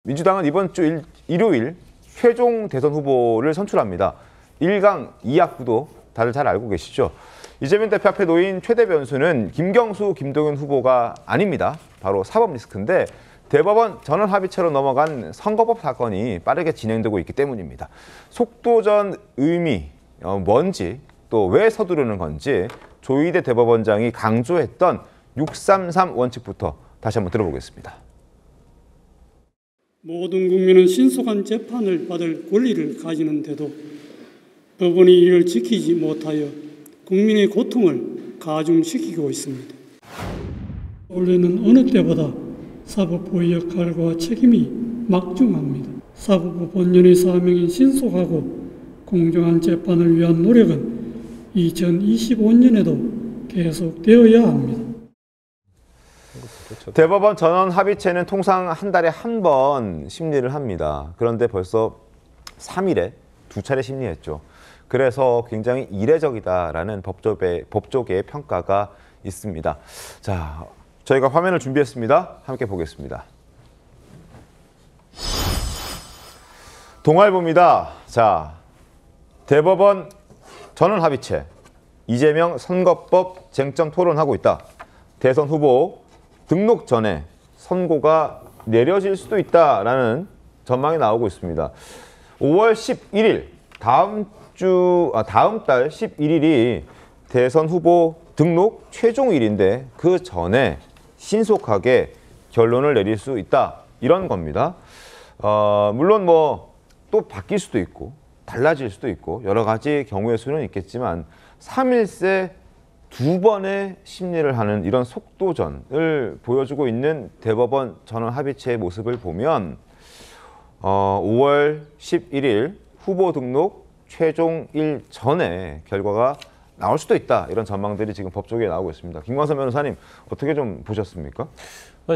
민주당은 이번 주 일요일 최종 대선 후보를 선출합니다. 1강 2학부도 다들 잘 알고 계시죠? 이재명 대표 앞에 놓인 최대 변수는 김경수, 김동연 후보가 아닙니다. 바로 사법 리스크인데 대법원 전원 합의체로 넘어간 선거법 사건이 빠르게 진행되고 있기 때문입니다. 속도전 의미 뭔지 또 왜 서두르는 건지 조희대 대법원장이 강조했던 633 원칙부터 다시 한번 들어보겠습니다. 모든 국민은 신속한 재판을 받을 권리를 가지는데도 법원이 이를 지키지 못하여 국민의 고통을 가중시키고 있습니다. 원래는 어느 때보다 사법부의 역할과 책임이 막중합니다. 사법부 본연의 사명인 신속하고 공정한 재판을 위한 노력은 2025년에도 계속되어야 합니다. 대법원 전원 합의체는 통상 한 달에 한 번 심리를 합니다. 그런데 벌써 3일에 2차례 심리했죠. 그래서 굉장히 이례적이다라는 법조계의 평가가 있습니다. 자, 저희가 화면을 준비했습니다. 함께 보겠습니다. 동아일보입니다. 자, 대법원 전원 합의체, 이재명 선거법 쟁점 토론하고 있다. 대선 후보 등록 전에 선고가 내려질 수도 있다라는 전망이 나오고 있습니다. 5월 11일 다음 달 11일이 대선 후보 등록 최종일인데 그 전에 신속하게 결론을 내릴 수 있다 이런 겁니다. 물론 뭐 또 바뀔 수도 있고 달라질 수도 있고 여러 가지 경우의 수는 있겠지만 3일새 2번의 심리를 하는 이런 속도전을 보여주고 있는 대법원 전원 합의체의 모습을 보면 5월 11일 후보 등록 최종일 전에 결과가 나올 수도 있다. 이런 전망들이 지금 법조계에 나오고 있습니다. 김광선 변호사님 어떻게 좀 보셨습니까?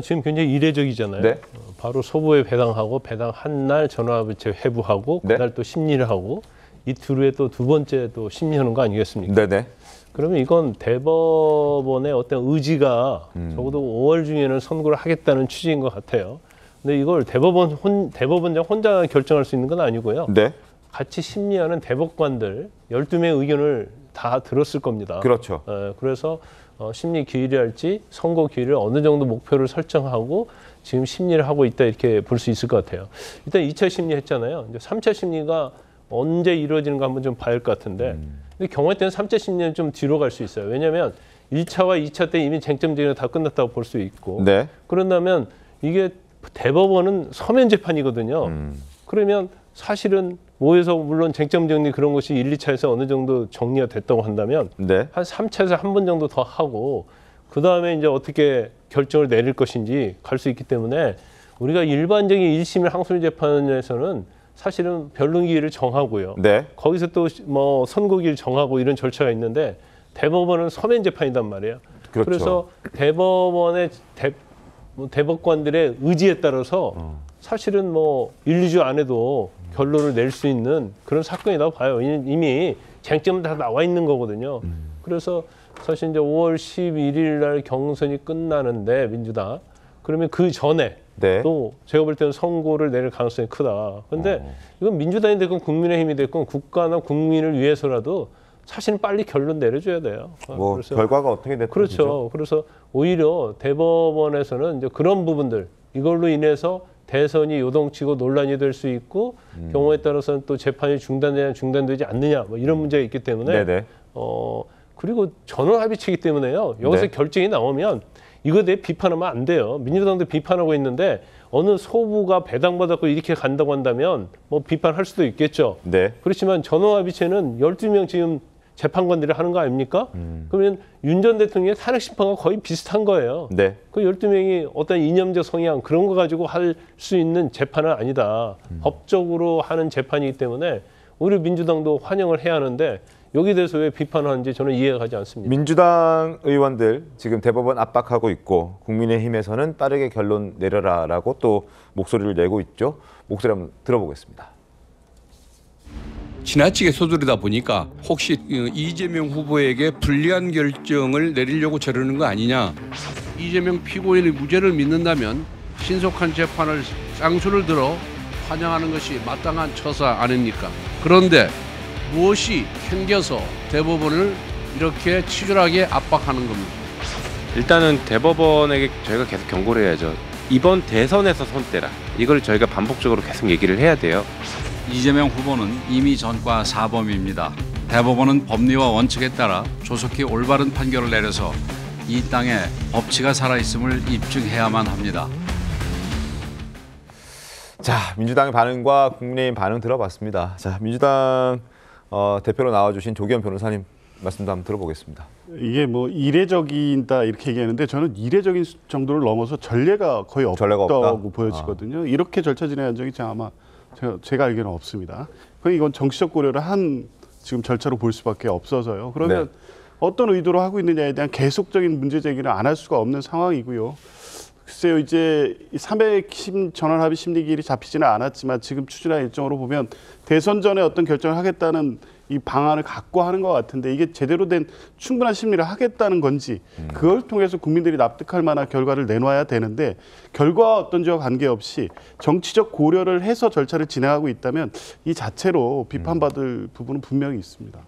지금 굉장히 이례적이잖아요. 네. 바로 소부에 배당하고 배당 한 날 전원합의체 회부하고 네. 그날 또 심리를 하고 이틀 후에 또 두 번째 또 심리하는 거 아니겠습니까? 네네. 그러면 이건 대법원의 어떤 의지가 적어도 5월 중에는 선고를 하겠다는 취지인 것 같아요. 근데 이걸 대법원장 혼자 결정할 수 있는 건 아니고요. 네. 같이 심리하는 대법관들 12명의 의견을 다 들었을 겁니다. 그렇죠. 그래서 심리 기일이랄지 선고 기일을 어느 정도 목표를 설정하고 지금 심리를 하고 있다 이렇게 볼 수 있을 것 같아요. 일단 2차 심리 했잖아요. 이제 3차 심리가 언제 이루어지는가 한번 좀 봐야 할 것 같은데 근데 경우에 따른 3차 심리는 좀 뒤로 갈 수 있어요. 왜냐하면 1차와 2차 때 이미 쟁점쟁이가 다 끝났다고 볼 수 있고 네. 그런다면 이게 대법원은 서면 재판이거든요. 그러면 사실은 모여서 물론 쟁점 정리 그런 것이 1, 2차에서 어느 정도 정리가 됐다고 한다면 네. 한 3차에서 한 번 정도 더 하고 그다음에 이제 어떻게 결정을 내릴 것인지 갈 수 있기 때문에 우리가 일반적인 1심 항소심 재판에서는 사실은 변론 기일을 정하고요. 네. 거기서 또 뭐 선고 기일 정하고 이런 절차가 있는데 대법원은 서면 재판이단 말이에요. 그렇죠. 그래서 대법원의 대법관들의 의지에 따라서 사실은 뭐 1, 2주 안에도 결론을 낼 수 있는 그런 사건이라고 봐요. 이미 쟁점 다 나와 있는 거거든요. 그래서 사실 이제 5월 11일 날 경선이 끝나는데 민주당 그러면 그 전에 네. 또 제가 볼 때는 선고를 내릴 가능성이 크다. 그런데 이건 민주당이 됐건 국민의힘이 됐건 국가나 국민을 위해서라도 사실은 빨리 결론 내려줘야 돼요. 뭐 그래서 결과가 어떻게 됐든 그렇죠. 그렇죠? 그래서 오히려 대법원에서는 이제 그런 부분들 이걸로 인해서 대선이 요동치고 논란이 될 수 있고 경우에 따라서는 또 재판이 중단되냐 중단되지 않느냐 뭐 이런 문제가 있기 때문에 네네. 그리고 전원 합의체이기 때문에요. 여기서 네. 결정이 나오면 이거에 대해 비판하면 안 돼요. 민주당도 비판하고 있는데 어느 소부가 배당받았고 이렇게 간다고 한다면 뭐 비판할 수도 있겠죠. 네. 그렇지만 전원 합의체는 12명 지금 재판관들이 하는 거 아닙니까? 그러면 윤 전 대통령의 탄핵 심판과 거의 비슷한 거예요. 네. 그 12명이 어떤 이념적 성향 그런 거 가지고 할 수 있는 재판은 아니다. 법적으로 하는 재판이기 때문에 우리 민주당도 환영을 해야 하는데 여기에 대해서 왜 비판하는지 저는 이해가 가지 않습니다. 민주당 의원들 지금 대법원 압박하고 있고 국민의힘에서는 빠르게 결론 내려라라고 또 목소리를 내고 있죠. 목소리 한번 들어보겠습니다. 지나치게 서두르다 보니까 혹시 이재명 후보에게 불리한 결정을 내리려고 저러는 거 아니냐. 이재명 피고인의 무죄를 믿는다면 신속한 재판을 쌍수를 들어 환영하는 것이 마땅한 처사 아닙니까? 그런데 무엇이 캥겨서 대법원을 이렇게 치졸하게 압박하는 겁니까? 일단은 대법원에게 저희가 계속 경고를 해야죠. 이번 대선에서 손대라. 이걸 저희가 반복적으로 계속 얘기를 해야 돼요. 이재명 후보는 이미 전과 사범입니다. 대법원은 법리와 원칙에 따라 조속히 올바른 판결을 내려서 이 땅에 법치가 살아있음을 입증해야만 합니다. 자, 민주당의 반응과 국민의힘 반응 들어봤습니다. 자, 민주당 대표로 나와주신 조기현 변호사님 말씀도 한번 들어보겠습니다. 이게 뭐 이례적이다 이렇게 얘기하는데 저는 이례적인 정도를 넘어서 전례가 거의 전례가 없다고 없다? 보여지거든요. 이렇게 절차 진행한 적이 아마 제가 알기로는 없습니다. 이건 정치적 고려를 한 지금 절차로 볼 수밖에 없어서요. 그러면 네. 어떤 의도로 하고 있느냐에 대한 계속적인 문제 제기를 안 할 수가 없는 상황이고요. 글쎄요, 이제 300심 전원 합의 심리기일이 잡히지는 않았지만 지금 추진한 일정으로 보면 대선 전에 어떤 결정을 하겠다는 이 방안을 갖고 하는 것 같은데 이게 제대로 된 충분한 심리를 하겠다는 건지 그걸 통해서 국민들이 납득할 만한 결과를 내놔야 되는데 결과와 어떤지와 관계없이 정치적 고려를 해서 절차를 진행하고 있다면 이 자체로 비판받을 부분은 분명히 있습니다.